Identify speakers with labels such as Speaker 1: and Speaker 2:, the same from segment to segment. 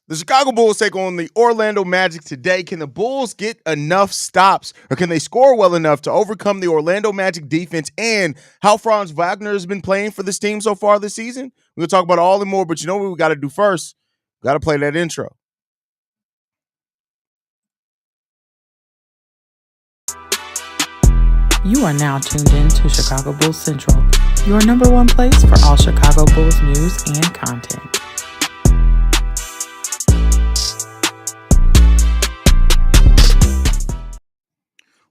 Speaker 1: The Chicago Bulls take on the Orlando Magic today. Can the Bulls get enough stops, or can they score well enough to overcome the Orlando Magic defense and how Franz Wagner has been playing for this team so far this season? We'll talk about all and more, but you know what we got to do first? We got to play that intro.
Speaker 2: You are now tuned in to Chicago Bulls Central, your number one place for all Chicago Bulls news and content.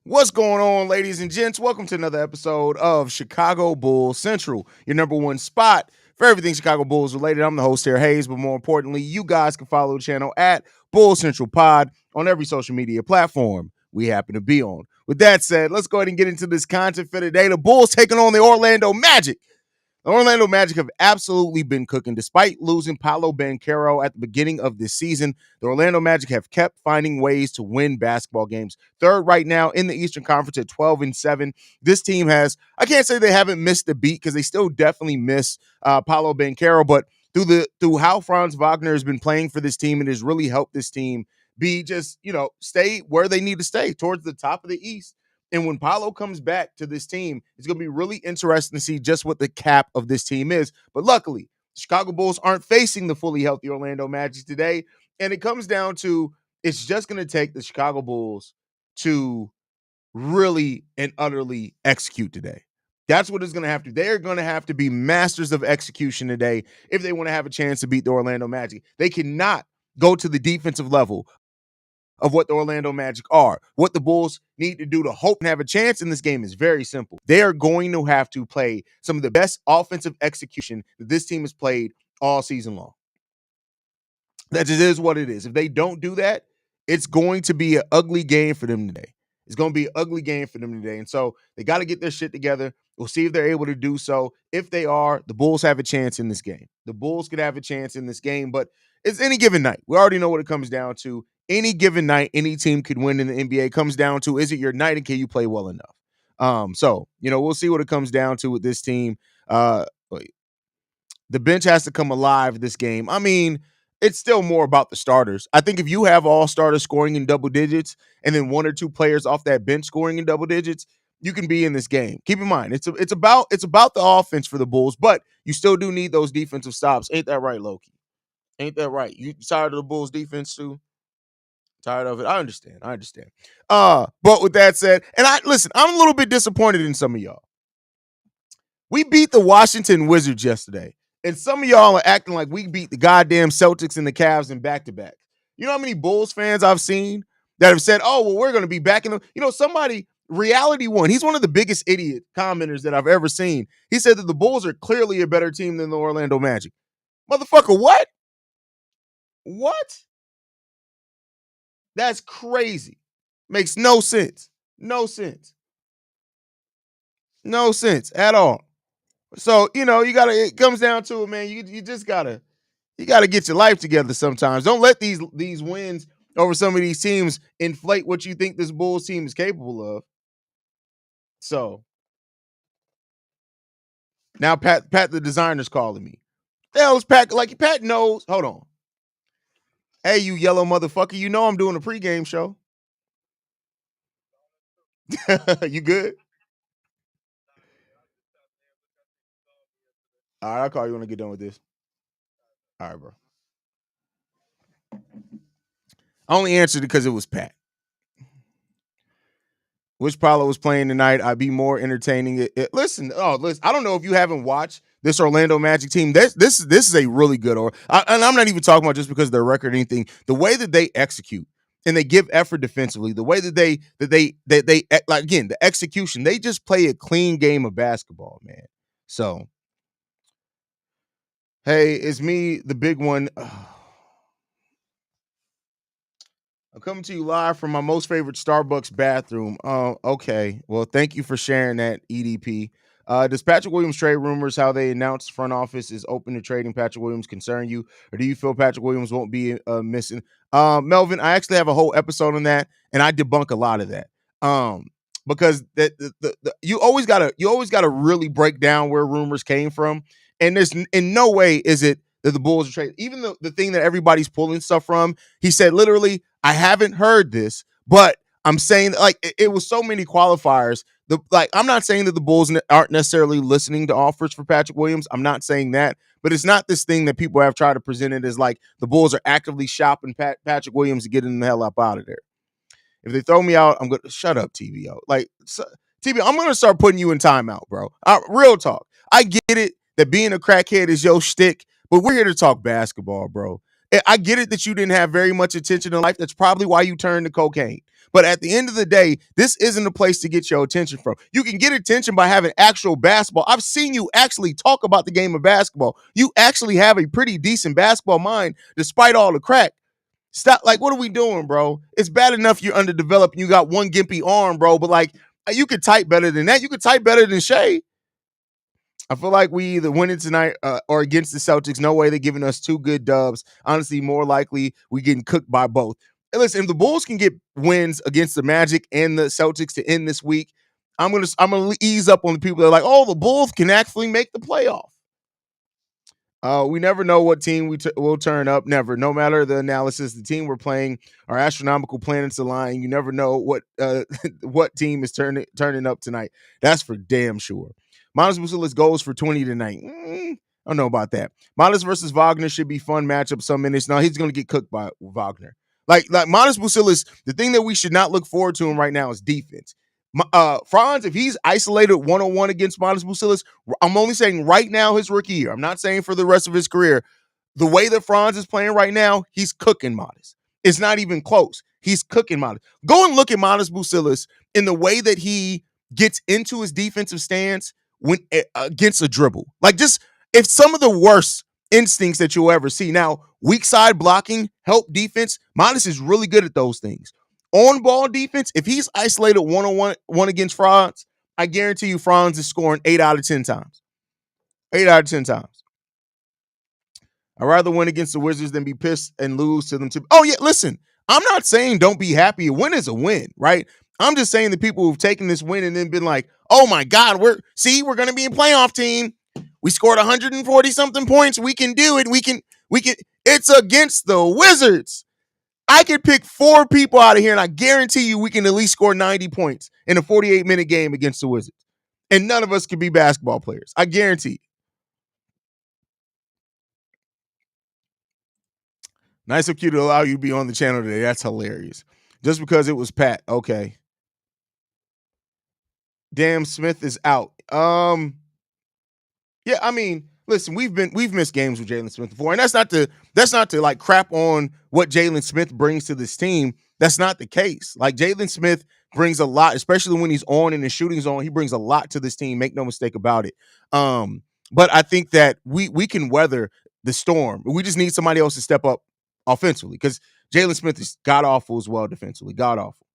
Speaker 1: What's going on, ladies and gents? Welcome to another episode of Chicago Bulls Central, your number one spot for everything Chicago Bulls related. I'm the host here, Haize, but more importantly, you guys can follow the channel at Bulls Central Pod on every social media platform we happen to be on. With that said, let's go ahead and get into this content for today. The Bulls taking on the Orlando Magic. The Orlando Magic have absolutely been cooking. Despite losing Paolo Banchero at the beginning of this season, the Orlando Magic have kept finding ways to win basketball games. Third right now in the Eastern Conference at 12-7. This team has, I can't say they haven't missed a beat because they still definitely miss Paolo Banchero, but through how Franz Wagner has been playing for this team, it has really helped this team be just, stay where they need to stay, towards the top of the East. And when Paolo comes back to this team, it's going to be really interesting to see just what the cap of this team is. But luckily, Chicago Bulls aren't facing the fully healthy Orlando Magic today. And it comes down to, it's just going to take the Chicago Bulls to really and utterly execute today. That's what it's going to have to. They're going to have to be masters of execution today if they want to have a chance to beat the Orlando Magic. They cannot go to the defensive level of what the Orlando Magic are. What the Bulls need to do to hope and have a chance in this game is very simple. They are going to have to play some of the best offensive execution that this team has played all season long. That just is what it is. If they don't do that, it's going to be an ugly game for them today. It's going to be an ugly game for them today. And so they got to get their shit together. We'll see if they're able to do so. If they are, the Bulls have a chance in this game. The Bulls could have a chance in this game, but it's any given night. We already know what it comes down to. Any given night, any team could win in the NBA. It comes down to, is it your night and can you play well enough? So, we'll see what it comes down to with this team. The bench has to come alive this game. I mean, it's still more about the starters. I think if you have all starters scoring in double digits and then one or two players off that bench scoring in double digits, you can be in this game. Keep in mind, it's about the offense for the Bulls, but you still do need those defensive stops. Ain't that right, Loki? Ain't that right? You tired of the Bulls defense too? Tired of it? I understand. But with that said, and I'm a little bit disappointed in some of y'all. We beat the Washington Wizards yesterday, and some of y'all are acting like we beat the goddamn Celtics and the Cavs in back-to-back. You know how many Bulls fans I've seen that have said, oh, well, we're going to be back in the, somebody, Reality One, he's one of the biggest idiot commenters that I've ever seen. He said that the Bulls are clearly a better team than the Orlando Magic. Motherfucker, what? What? That's crazy. Makes no sense. No sense. No sense at all. So, it comes down to it, man. You just gotta get your life together sometimes. Don't let these wins over some of these teams inflate what you think this Bulls team is capable of. So now Pat the designer's calling me. The hell is Pat? Like, Pat knows. Hold on. Hey, you yellow motherfucker, I'm doing a pregame show. You good? All right, I'll call you when I get done with this. All right, bro. I only answered it because it was Pat. Which Paolo was playing tonight, I'd be more entertaining. Listen. I don't know if you haven't watched this Orlando Magic team. This is a really good, and I'm not even talking about just because of their record or anything. The way that they execute and they give effort defensively, the way that they like, again, the execution, they just play a clean game of basketball, man. So, hey, it's me, the big one. I'm coming to you live from my most favorite Starbucks bathroom. Okay. Well, thank you for sharing that, EDP. Does Patrick Williams trade rumors, how they announced front office is open to trading Patrick Williams, concern you? Or do you feel Patrick Williams won't be missing? Melvin, I actually have a whole episode on that, and I debunk a lot of that. Because you always gotta really break down where rumors came from. And there's in no way is it that the Bulls are trading. Even the thing that everybody's pulling stuff from, he said literally, I haven't heard this, but I'm saying like it was so many qualifiers. I'm not saying that the Bulls aren't necessarily listening to offers for Patrick Williams. I'm not saying that, but it's not this thing that people have tried to present it as like the Bulls are actively shopping Patrick Williams to get him the hell up out of there. If they throw me out, I'm going to shut up, TVO. TVO, I'm going to start putting you in timeout, bro. Real talk. I get it that being a crackhead is your shtick, but we're here to talk basketball, bro. I get it that you didn't have very much attention in life. That's probably why you turned to cocaine. But at the end of the day, this isn't a place to get your attention from. You can get attention by having actual basketball. I've seen you actually talk about the game of basketball. You actually have a pretty decent basketball mind despite all the crack. Stop. Like, what are we doing, bro? It's bad enough you're underdeveloped and you got one gimpy arm, bro. But like, you could type better than that. You could type better than Shea. I feel like we either winning tonight or against the Celtics. No way they're giving us two good dubs. Honestly, more likely we getting cooked by both. And listen, if the Bulls can get wins against the Magic and the Celtics to end this week, I'm gonna ease up on the people that are like, oh, the Bulls can actually make the playoff. We never know what team will turn up. Never. No matter the analysis, the team we're playing are astronomical planets align. You never know what what team is turning up tonight. That's for damn sure. Manas Busilis goes for 20 tonight. I don't know about that. Manas versus Wagner should be fun matchup some minutes. No, he's going to get cooked by Wagner. Like Manas Busilis, the thing that we should not look forward to him right now is defense. Franz, if he's isolated one-on-one against Manas Busilis, I'm only saying right now his rookie year. I'm not saying for the rest of his career. The way that Franz is playing right now, he's cooking Manas. It's not even close. He's cooking Manas. Go and look at Manas Busilis in the way that he gets into his defensive stance when against a dribble. Like just if some of the worst instincts that you'll ever see. Now, weak side blocking, help defense, Manas is really good at those things. On ball defense, if he's isolated one against Franz, I guarantee you Franz is scoring 8 out of 10 times. 8 out of 10 times. I'd rather win against the Wizards than be pissed and lose to them too. Oh, yeah, listen, I'm not saying don't be happy. A win is a win, right? I'm just saying the people who've taken this win and then been like, oh my God, we're going to be a playoff team. We scored 140 something points. We can do it. We can. It's against the Wizards. I could pick 4 people out of here, and I guarantee you we can at least score 90 points in a 48-minute game against the Wizards. And none of us can be basketball players. I guarantee. Nice of you to allow you to be on the channel today. That's hilarious. Just because it was Pat. Okay. Damn, Smith is out. Yeah, I mean, listen, we've missed games with Jalen Smith before, and that's not to like crap on what Jalen Smith brings to this team. That's not the case. Like Jalen Smith brings a lot, especially when he's on and the shooting's on. He brings a lot to this team. Make no mistake about it. But I think that we can weather the storm. We just need somebody else to step up offensively because Jalen Smith is god awful as well defensively. God awful.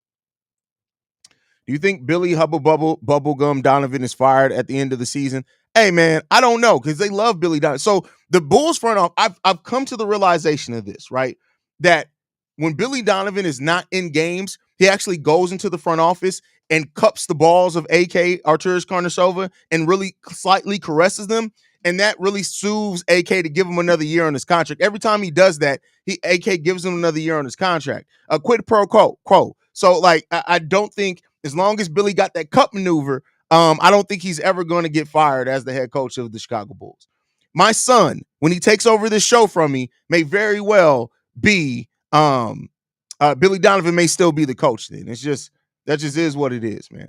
Speaker 1: Do you think Billy Bubblegum Donovan is fired at the end of the season? Hey, man, I don't know because they love Billy Donovan. So the Bulls front office, I've come to the realization of this, right? That when Billy Donovan is not in games, he actually goes into the front office and cups the balls of AK, Arturas Karnisovas, and really slightly caresses them. And that really soothes AK to give him another year on his contract. Every time he does that, AK gives him another year on his contract. Quid pro quo. So, like, I don't think as long as Billy got that cup maneuver, I don't think he's ever going to get fired as the head coach of the Chicago Bulls. My son, when he takes over this show from me, may very well be Billy Donovan may still be the coach then. That just is what it is, man.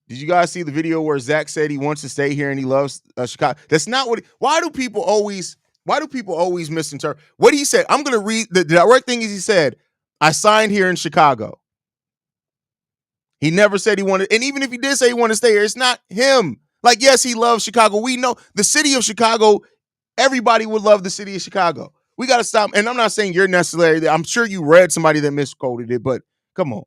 Speaker 1: Did you guys see the video where Zach said he wants to stay here and he loves Chicago? That's not what. Why do people always misinterpret what he said? I'm going to read the direct thing is he said, I signed here in Chicago. He never said he wanted, and even if he did say he wanted to stay here, it's not him. Like, yes, he loves Chicago. We know the city of Chicago, everybody would love the city of Chicago. We got to stop. And I'm not saying you're necessarily, I'm sure you read somebody that misquoted it, but come on.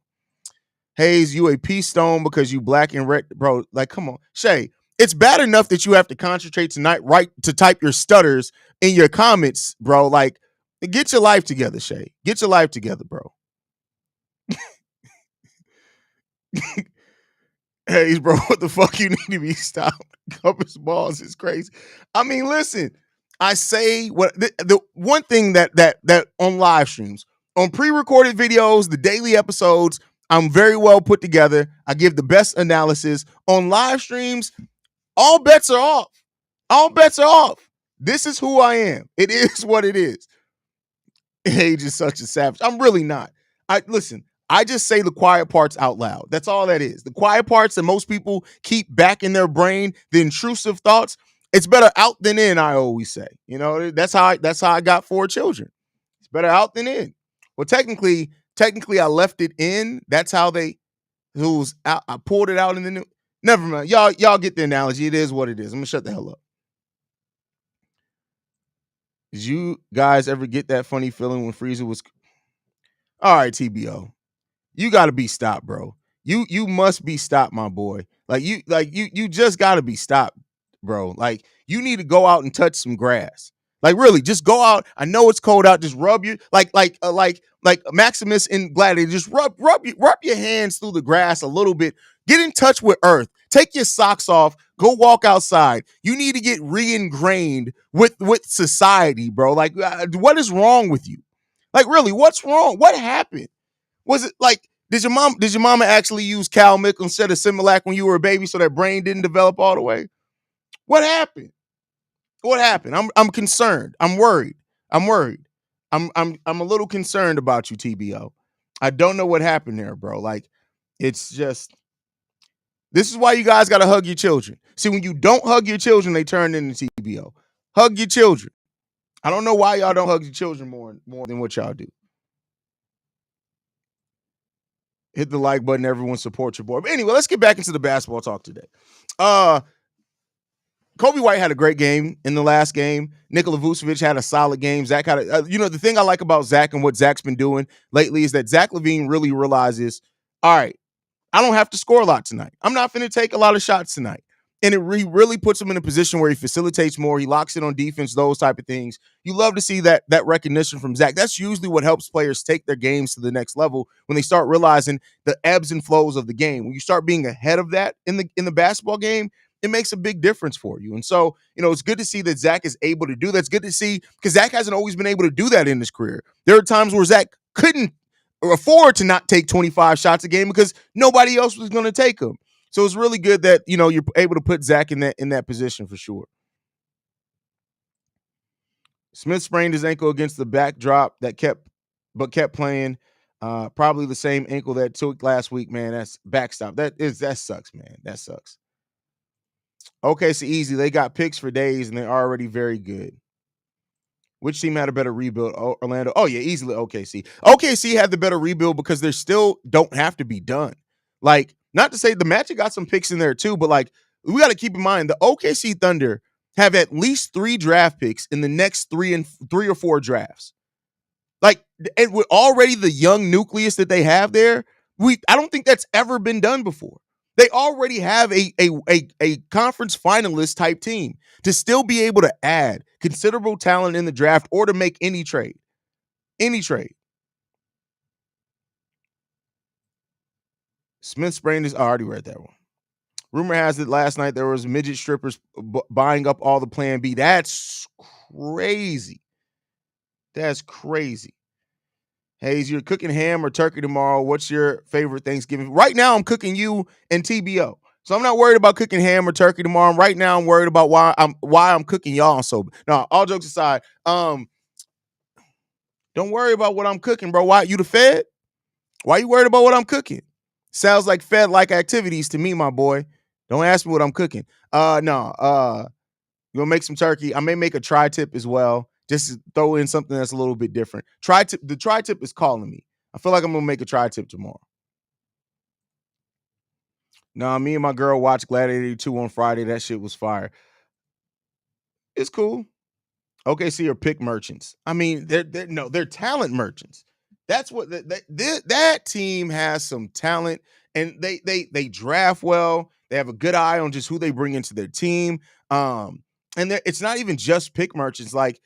Speaker 1: Haize, you a peace stone because you black and red, bro. Like, come on. Shay, it's bad enough that you have to concentrate tonight, right, to type your stutters in your comments, bro. Like, get your life together, Shay. Get your life together, bro. Haize, bro, what the fuck you need to be stopped? Covers balls is crazy. I mean, listen, I say what the one thing that on live streams, on pre-recorded videos, the daily episodes, I'm very well put together. I give the best analysis. On live streams, all bets are off. All bets are off. This is who I am. It is what it is. Age is such a savage. I'm really not. I listen. I just say the quiet parts out loud. That's all that is. The quiet parts that most people keep back in their brain, the intrusive thoughts. It's better out than in. I always say. You know, that's how I got 4 children. It's better out than in. Well, technically, I left it in. That's how they. Who was out? I pulled it out in the new. Never mind. Y'all get the analogy. It is what it is. I'm gonna shut the hell up. Did you guys ever get that funny feeling when Frieza was? All right, TBO. You got to be stopped, bro. You must be stopped, my boy. You just got to be stopped, bro. Like you need to go out and touch some grass. Like really, just go out. I know it's cold out. Just rub your like Maximus in Gladiator. Just rub your hands through the grass a little bit. Get in touch with Earth. Take your socks off. Go walk outside. You need to get re-ingrained with society, bro. Like what is wrong with you? Like really, what's wrong? What happened? Was it like did your mama actually use cow milk instead of Similac when you were a baby so that brain didn't develop all the way? What happened? What happened? I'm concerned. I'm worried. I'm worried. I'm a little concerned about you, TBO. I don't know what happened there, bro. Like it's just this is why you guys got to hug your children. See, when you don't hug your children, they turn into TBO. Hug your children. I don't know why y'all don't hug your children more than what y'all do. Hit the like button. Everyone support your boy. But anyway, let's get back into the basketball talk today. Kobe White had a great game in the last game. Nikola Vucevic had a solid game. Zach had the thing I like about Zach and what Zach's been doing lately is that Zach LaVine really realizes, all right, I don't have to score a lot tonight. I'm not going to take a lot of shots tonight. And it really puts him in a position where he facilitates more. He locks in on defense, those type of things. You love to see that recognition from Zach. That's usually what helps players take their games to the next level when they start realizing the ebbs and flows of the game. When you start being ahead of that in the basketball game, it makes a big difference for you. And so, it's good to see that Zach is able to do that. It's good to see because Zach hasn't always been able to do that in his career. There are times where Zach couldn't afford to not take 25 shots a game because nobody else was going to take them. So it's really good that, you're able to put Zach in that position for sure. Smith sprained his ankle against the backdrop that kept playing. Probably the same ankle that took last week, man. That's backstop. That sucks, man. That sucks. Okay, so easy. They got picks for days and they're already very good. Which team had a better rebuild? Orlando. Oh, yeah, easily OKC. OKC had the better rebuild because they still don't have to be done. Like, not to say the Magic got some picks in there too, but like, we got to keep in mind the OKC Thunder have at least 3 draft picks in the next 3 or 4 drafts. Like, and with already the young nucleus that they have there, I don't think that's ever been done before. They already have a conference finalist type team to still be able to add considerable talent in the draft or to make any trade. Any trade. Smith sprained his. I already read that one. Rumor has it last night there was midget strippers buying up all the Plan B. That's crazy. That's crazy. Haize, you're cooking ham or turkey tomorrow. What's your favorite Thanksgiving? Right now, I'm cooking you and TBO. So I'm not worried about cooking ham or turkey tomorrow. Right now, I'm worried about why I'm cooking y'all. So no, all jokes aside, don't worry about what I'm cooking, bro. Why you the Fed? Why you worried about what I'm cooking? Sounds like Fed-like activities to me, my boy. Don't ask me what I'm cooking. No. You gonna make some turkey? I may make a tri-tip as well. Just throw in something that's a little bit different. Tri-tip. The tri-tip is calling me. I feel like I'm gonna make a tri-tip tomorrow. Nah, me and my girl watched Gladiator 2 on Friday. That shit was fire. It's cool. OKC are pick merchants. I mean, they're talent merchants. That's what that team has some talent, and they draft well. They have a good eye on just who they bring into their team. And it's not even just pick merchants. Like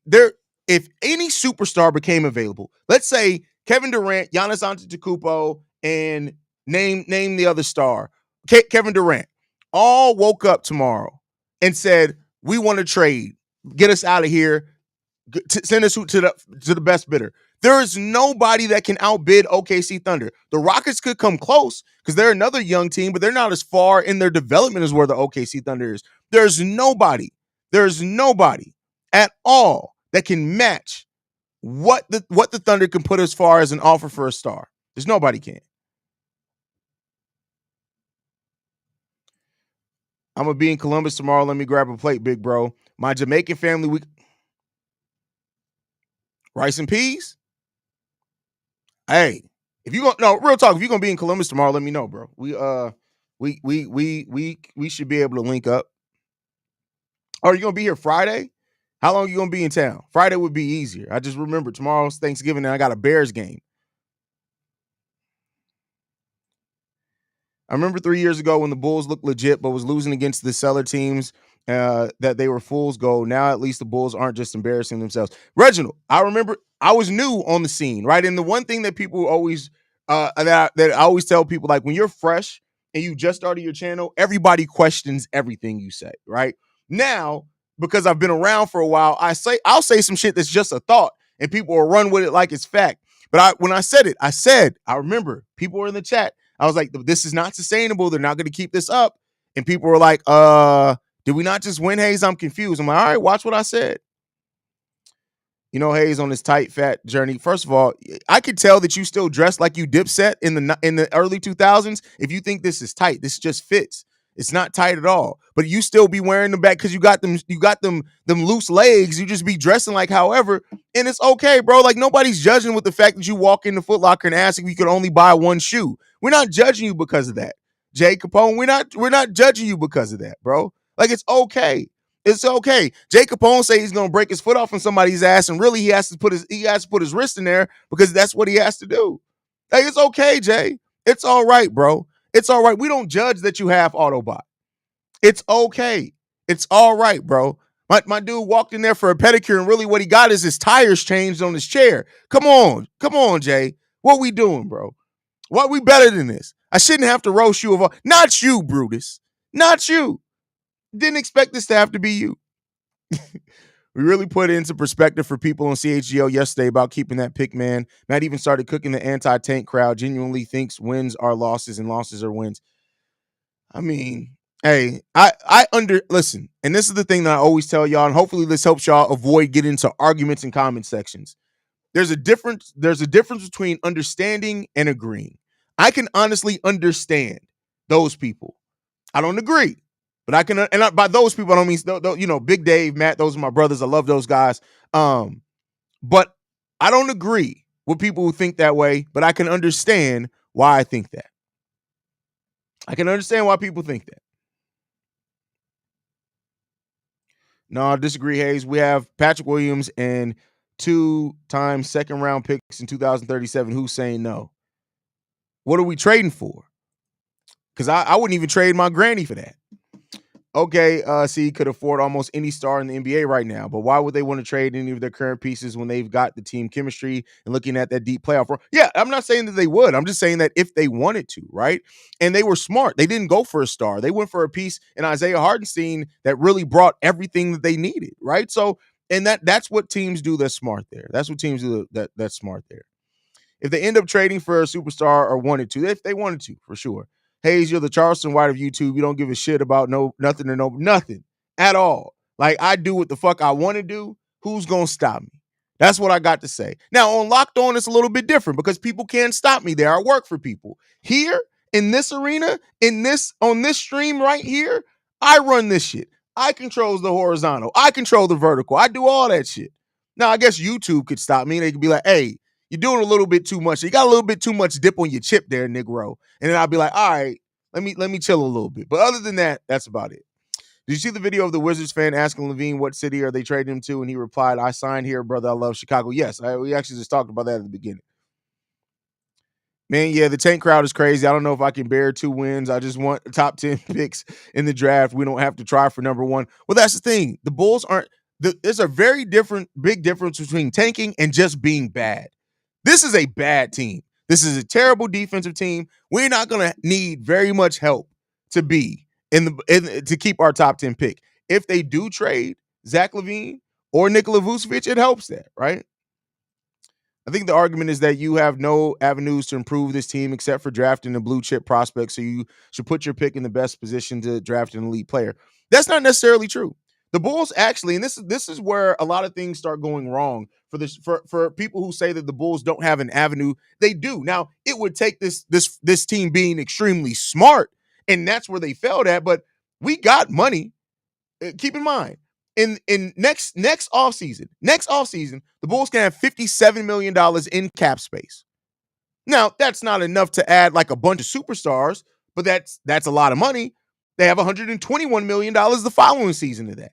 Speaker 1: they're if any superstar became available, let's say Kevin Durant, Giannis Antetokounmpo, and name the other star, Kevin Durant. all woke up tomorrow and said, we want to trade, get us out of here, send us to the best bidder. There is nobody that can outbid OKC Thunder. The Rockets could come close because they're another young team, but they're not as far in their development as where the OKC Thunder is. There's nobody at all that can match what the Thunder can put as far as an offer for a star. There's nobody can. I'm gonna be in Columbus tomorrow. Let me grab a plate, big bro. My Jamaican family, rice and peas. Hey, if you gonna no real talk, if you're gonna be in Columbus tomorrow, let me know, bro. We should be able to link up. Oh, are you gonna be here Friday? How long are you gonna be in town? Friday would be easier. I just remember tomorrow's Thanksgiving and I got a Bears game. I remember 3 years ago when the Bulls looked legit, but was losing against the seller teams that they were fool's gold. Now at least the Bulls aren't just embarrassing themselves. Reginald, I remember I was new on the scene, right? And the one thing that people always that I always tell people, like when you're fresh and you just started your channel, everybody questions everything you say, right? Now, because I've been around for a while, I'll say some shit that's just a thought, and people will run with it like it's fact. But when I said it, I remember people were in the chat. I was like, this is not sustainable. They're not going to keep this up. And people were like, did we not just win, Haize? I'm confused. I'm like, all right, watch what I said. You know, Haize, on this tight, fat journey. First of all, I could tell that you still dress like you Dipset in the early 2000s. If you think this is tight, this just fits. It's not tight at all. But you still be wearing them back because you got them loose legs. You just be dressing like however, and it's okay, bro. Like nobody's judging with the fact that you walk into Foot Locker and ask if you could only buy one shoe. We're not judging you because of that, Jay Capone. We're not judging you because of that, bro. Like it's okay. It's okay. Jay Capone say he's gonna break his foot off on somebody's ass, and really he has to put his wrist in there because that's what he has to do. Like it's okay, Jay. It's all right, bro. It's all right. We don't judge that you have Autobot. It's okay. It's all right, bro. My dude walked in there for a pedicure, and really what he got is his tires changed on his chair. Come on, Jay. What we doing, bro? What we better than this? I shouldn't have to roast you of all. Not you, Brutus. Not you. Didn't expect this to have to be you. We really put it into perspective for people on CHGO yesterday about keeping that pick, man. Matt even started cooking the anti-tank crowd. Genuinely thinks wins are losses and losses are wins. I mean, hey, listen, and this is the thing that I always tell y'all, and hopefully this helps y'all avoid getting into arguments in comment sections. There's a difference between understanding and agreeing. I can honestly understand those people. I don't agree. But I can, by those people, I don't mean, Big Dave, Matt, those are my brothers. I love those guys. But I don't agree with people who think that way, but I can understand why I think that. I can understand why people think that. No, I disagree, Haize. We have Patrick Williams and 2-time second-round picks in 2037. Who's saying no? What are we trading for? Because I wouldn't even trade my granny for that. Okay, he could afford almost any star in the NBA right now, but why would they want to trade any of their current pieces when they've got the team chemistry and looking at that deep playoff run? Yeah, I'm not saying that they would. I'm just saying that if they wanted to, right? And they were smart. They didn't go for a star. They went for a piece in Isaiah Hartenstein that really brought everything that they needed, right? So, and that's what teams do that's smart there. That's what teams do that's smart there. If they end up trading for a superstar or wanted to, if they wanted to, for sure. Haize, you're the Charleston White of YouTube. You don't give a shit about nothing at all. Like I do what the fuck I want to do. Who's gonna stop me? That's what I got to say. Now on Locked On, it's a little bit different because people can't stop me there. I work for people. Here in this arena, on this stream right here, I run this shit. I control the horizontal. I control the vertical. I do all that shit. Now I guess YouTube could stop me. They could be like, hey, you're doing a little bit too much. You got a little bit too much dip on your chip there, Negro. And then I'll be like, all right, let me chill a little bit. But other than that, that's about it. Did you see the video of the Wizards fan asking Levine what city are they trading him to? And he replied, I signed here, brother. I love Chicago. Yes, we actually just talked about that at the beginning. Man, yeah, the tank crowd is crazy. I don't know if I can bear 2 wins. I just want top 10 picks in the draft. We don't have to try for number 1. Well, that's the thing. The Bulls aren't. There's a very big difference between tanking and just being bad. This is a bad team. This is a terrible defensive team. We're not going to need very much help to be to keep our top 10 pick. If they do trade Zach LaVine or Nikola Vucevic, it helps that, right? I think the argument is that you have no avenues to improve this team except for drafting a blue chip prospect. So you should put your pick in the best position to draft an elite player. That's not necessarily true. The Bulls actually, and this is where a lot of things start going wrong for people who say that the Bulls don't have an avenue. They do. Now, it would take this team being extremely smart, and that's where they failed at. But we got money. Keep in mind, in next offseason, the Bulls can have $57 million in cap space. Now, that's not enough to add like a bunch of superstars, but that's a lot of money. They have $121 million the following season to that,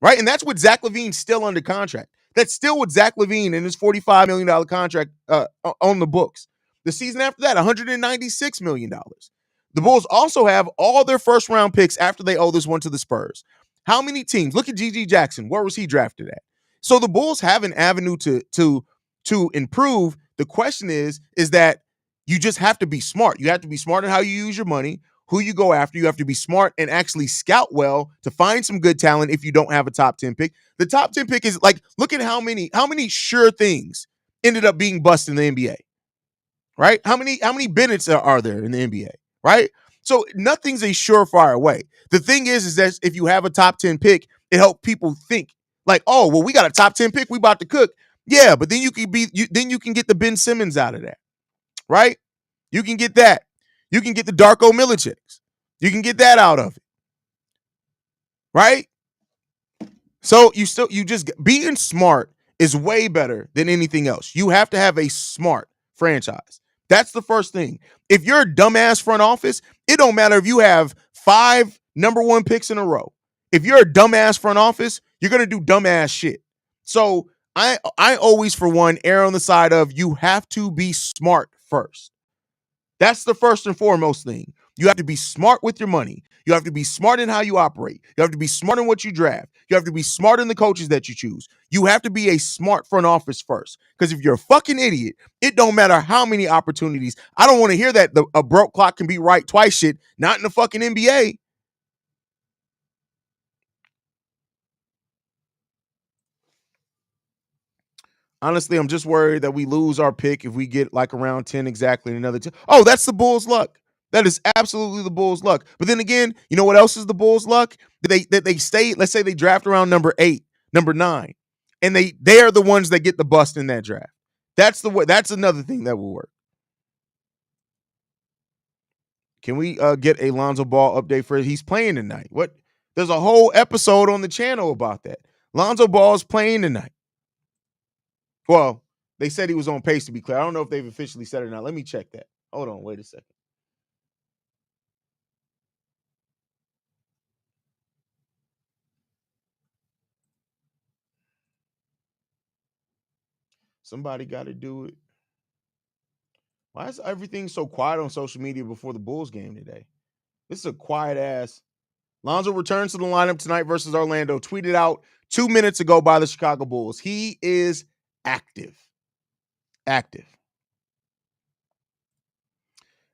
Speaker 1: right? And that's with Zach LaVine still under contract. That's still with Zach LaVine and his $45 million contract on the books. The season after that, $196 million. The Bulls also have all their first round picks after they owe this one to the Spurs. How many teams? Look at G.G. Jackson. Where was he drafted at? So the Bulls have an avenue to improve. The question is that you just have to be smart. You have to be smart in how you use your money, who you go after. You have to be smart and actually scout well to find some good talent if you don't have a top 10 pick. The top 10 pick is like, look at how many sure things ended up being bust in the NBA, right? How many Bennett's are there in the NBA, right? So nothing's a surefire way. The thing is that if you have a top 10 pick, it helps people think like, oh, well, we got a top 10 pick, we about to cook. Yeah, but then you can get the Ben Simmons out of that, right? You can get that. You can get the Darko Milicics. You can get that out of it, right? So you just being smart is way better than anything else. You have to have a smart franchise. That's the first thing. If you're a dumbass front office, it don't matter if you have 5 number 1 picks in a row. If you're a dumbass front office, you're going to do dumbass shit. So I always, for one, err on the side of you have to be smart first. That's the first and foremost thing. You have to be smart with your money. You have to be smart in how you operate. You have to be smart in what you draft. You have to be smart in the coaches that you choose. You have to be a smart front office first. Because if you're a fucking idiot, it don't matter how many opportunities. I don't want to hear that a broke clock can be right twice shit. Not in the fucking NBA. Honestly, I'm just worried that we lose our pick if we get like around 10 exactly in another 10. Oh, that's the Bulls' luck. That is absolutely the Bulls' luck. But then again, you know what else is the Bulls' luck? That they stay, let's say they draft around number 8, number 9, and they are the ones that get the bust in that draft. That's another thing that will work. Can we get a Lonzo Ball update for it? He's playing tonight. What? There's a whole episode on the channel about that. Lonzo Ball is playing tonight. Well, they said he was on pace, to be clear. I don't know if they've officially said it or not. Let me check that. Hold on. Wait a second. Somebody got to do it. Why is everything so quiet on social media before the Bulls game today? This is a quiet ass. Lonzo returns to the lineup tonight versus Orlando. Tweeted out 2 minutes ago by the Chicago Bulls. He is active. Active.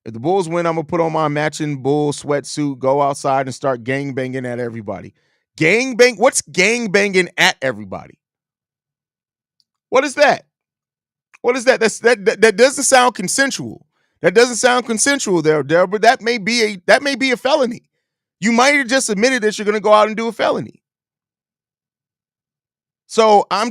Speaker 1: If the Bulls win, I'm going to put on my matching Bull sweatsuit, go outside and start gang banging at everybody. Gang bang? What's gang banging at everybody? What is that? What is that? That doesn't sound consensual. That doesn't sound consensual there, but that may be a felony. You might have just admitted that you're going to go out and do a felony. So I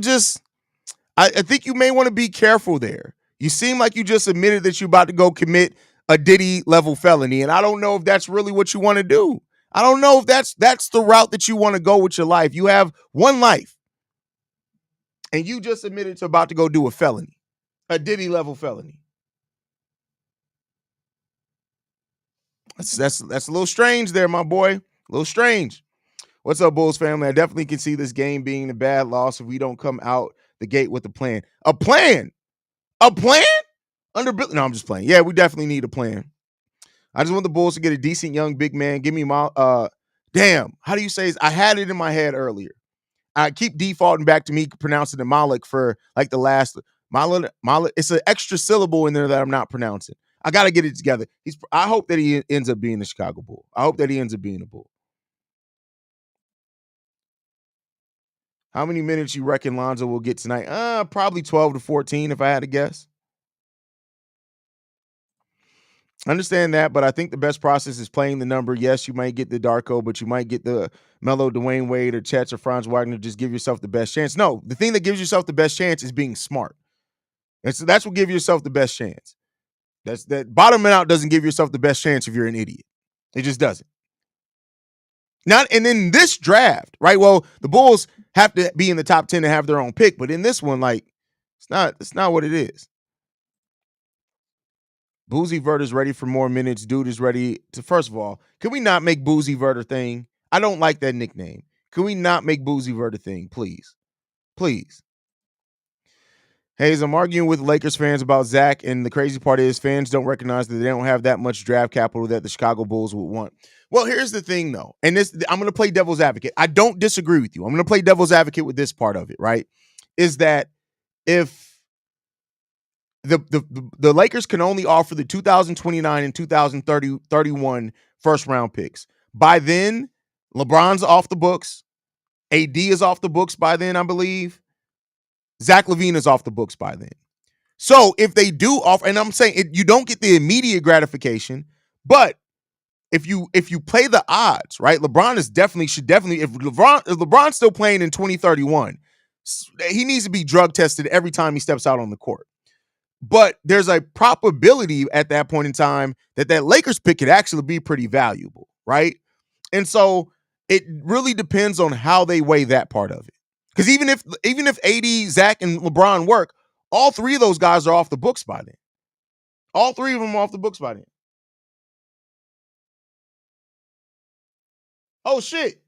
Speaker 1: think you may want to be careful there. You seem like you just admitted that you're about to go commit a Diddy level felony, and I don't know if that's really what you want to do. I don't know if that's the route that you want to go with your life. You have one life, and you just admitted to about to go do a felony, a Diddy level felony. That's a little strange there, my boy. A little strange. What's up, Bulls family? I definitely can see this game being a bad loss if we don't come out the gate with a plan. A plan? A plan? No, I'm just playing. Yeah, we definitely need a plan. I just want the Bulls to get a decent young big man. Give me my damn. How do you say this? I had it in my head earlier. I keep defaulting back to me pronouncing it Malik for like the last Malik. It's an extra syllable in there that I'm not pronouncing. I got to get it together. I hope that he ends up being a Chicago Bull. I hope that he ends up being a Bull. How many minutes you reckon Lonzo will get tonight? Probably 12 to 14 if I had to guess. I understand that, but I think the best process is playing the number. Yes, you might get the Darko, but you might get the Melo, Dwayne Wade, or Chet or Franz Wagner. Just give yourself the best chance. No, the thing that gives yourself the best chance is being smart. And so that's what gives yourself the best chance. That's that bottoming out doesn't give yourself the best chance if you're an idiot. It just doesn't. Not and in this draft, right? Well, the Bulls have to be in the top 10 to have their own pick, but in this one, like, it's not what it is. Boozy Vert is ready for more minutes. Dude is ready to, first of all, can we not make Boozy Vert a thing? I don't like that nickname. Can we not make Boozy Vert a thing, please? Please. Haize, I'm arguing with Lakers fans about Zach, and the crazy part is fans don't recognize that they don't have that much draft capital that the Chicago Bulls would want. Well, here's the thing, though, and this I'm going to play devil's advocate. I don't disagree with you. I'm going to play devil's advocate with this part of it, right? Is that if the Lakers can only offer the 2029 and 2031 first round picks. By then, LeBron's off the books. AD is off the books by then, I believe. Zach LaVine is off the books by then. So if they do offer, and I'm saying you don't get the immediate gratification, but if you play the odds, right? LeBron should definitely if LeBron's still playing in 2031, he needs to be drug tested every time he steps out on the court. But there's a probability at that point in time that Lakers pick could actually be pretty valuable, right? And so it really depends on how they weigh that part of it. Because even if AD, Zach, and LeBron work, all three of those guys are off the books by then. All three of them are off the books by then. Oh, shit.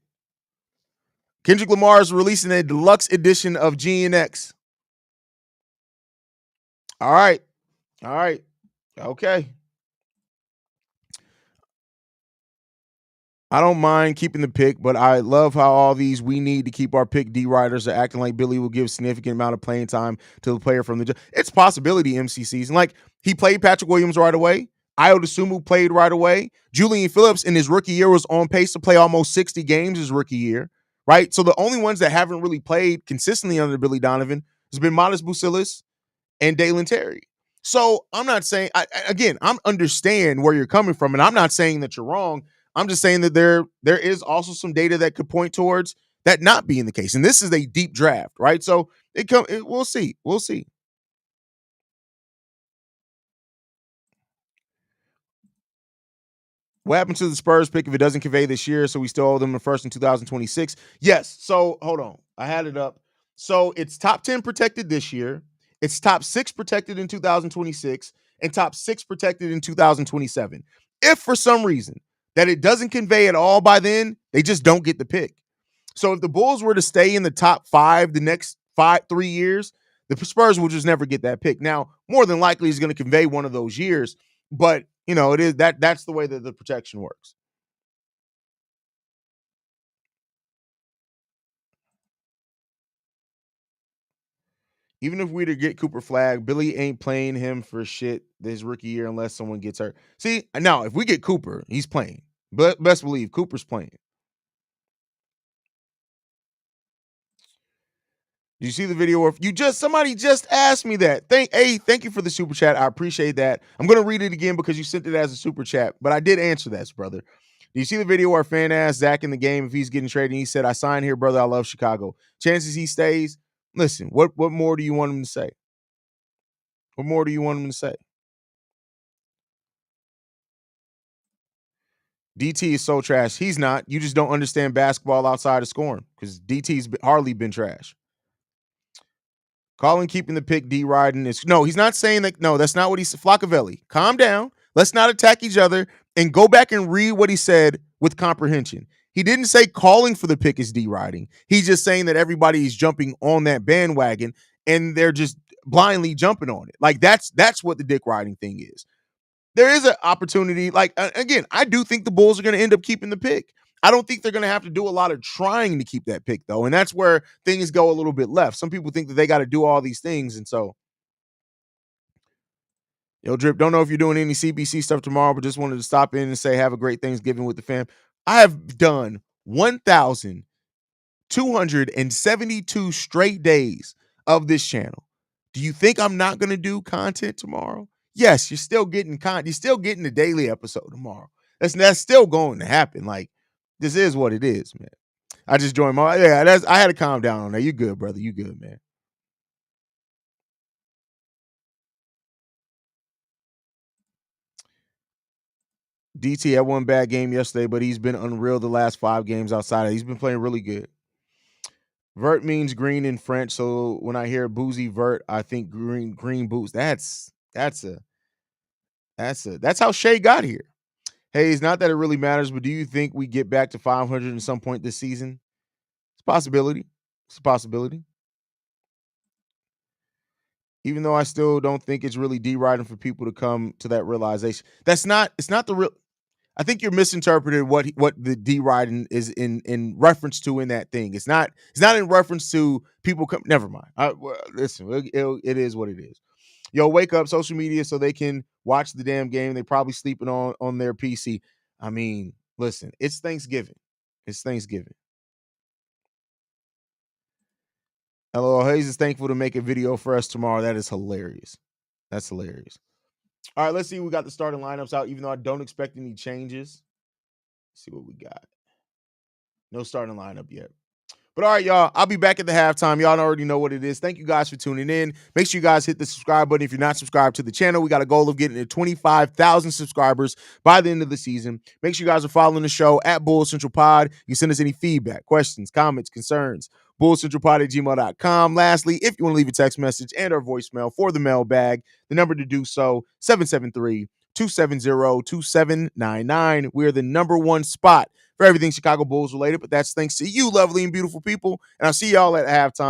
Speaker 1: Kendrick Lamar is releasing a deluxe edition of GNX. All right. Okay. I don't mind keeping the pick, but I love how all these we need to keep our pick D riders are acting like Billy will give significant amount of playing time to the player from the. It's possibility MC season. Like he played Patrick Williams right away. Ayo Dosunmu played right away. Julian Phillips in his rookie year was on pace to play almost 60 games his rookie year, right? So the only ones that haven't really played consistently under Billy Donovan has been Modest Bucilis and Dalen Terry. So I'm not saying, I'm understand where you're coming from, and I'm not saying that you're wrong. I'm just saying that there is also some data that could point towards that not being the case. And this is a deep draft, right? So we'll see. We'll see. What happened to the Spurs pick if it doesn't convey this year? So we still owe them the first in 2026. Yes. So hold on. I had it up. So it's top 10 protected this year. It's top 6 protected in 2026 and top 6 protected in 2027. If for some reason that it doesn't convey at all by then, they just don't get the pick. So if the Bulls were to stay in the top 5 the next 3 years, the Spurs will just never get that pick. Now, more than likely, he's going to convey one of those years, but it is that's the way that the protection works. Even if we to get Cooper flag, Billy ain't playing him for shit this rookie year unless someone gets hurt. See, now if we get Cooper, he's playing. But best believe Cooper's playing. Did you see the video? Or somebody just asked me that. Thank you for the super chat. I appreciate that. I'm gonna read it again because you sent it as a super chat, but I did answer that, brother. Do you see the video where a fan asked Zach in the game if he's getting traded? And he said, "I signed here, brother. I love Chicago. Chances he stays." Listen, what more do you want him to say? What more do you want him to say? DT is so trash. He's not. You just don't understand basketball outside of scoring because DT's hardly been trash. Calling keeping the pick D riding is no, he's not saying that. No, that's not what he said. Flockavelli, calm down. Let's not attack each other and go back and read what he said with comprehension. He didn't say calling for the pick is D riding. He's just saying that everybody is jumping on that bandwagon and they're just blindly jumping on it. Like that's what the dick riding thing is. There is an opportunity. Like again, I do think the Bulls are going to end up keeping the pick. I don't think they're going to have to do a lot of trying to keep that pick, though. And that's where things go a little bit left. Some people think that they got to do all these things. And so, Drip, don't know if you're doing any CBC stuff tomorrow, but just wanted to stop in and say have a great Thanksgiving with the fam. I have done 272 straight days of this channel. Do you think I'm not going to do content tomorrow? Yes, you're still getting You're still getting the daily episode tomorrow. That's still going to happen. Like, this is what it is, man. I just joined I had to calm down on that. You good, brother. You good, man. DT had one bad game yesterday, but he's been unreal the last 5 games outside of. He's been playing really good. Vert means green in French, so when I hear boozy vert, I think green boots. That's how Shea got here. Hey, it's not that it really matters, but do you think we get back to 500 at some point this season? It's a possibility. It's a possibility. Even though I still don't think it's really deriding for people to come to that realization. It's not the real. I think you're misinterpreted what the deriding is in reference to in that thing. It's not in reference to people come. Never mind. Listen, it is what it is. Yo, wake up, social media, so they can watch the damn game. They probably sleeping on their PC. I mean, listen, it's Thanksgiving. It's Thanksgiving. LOL, Haize is thankful to make a video for us tomorrow. That is hilarious. That's hilarious. All right, let's see. We got the starting lineups out, even though I don't expect any changes. Let's see what we got. No starting lineup yet. But all right, y'all, I'll be back at the halftime. Y'all already know what it is. Thank you guys for tuning in. Make sure you guys hit the subscribe button if you're not subscribed to the channel. We got a goal of getting to 25,000 subscribers by the end of the season. Make sure you guys are following the show at Bull Central Pod. You can send us any feedback, questions, comments, concerns, bullcentralpod@gmail.com. Lastly, if you want to leave a text message and or voicemail for the mailbag, the number to do so, 773-270-2799. We're the number one spot for everything Chicago Bulls related, but that's thanks to you, lovely and beautiful people. And I'll see y'all at halftime.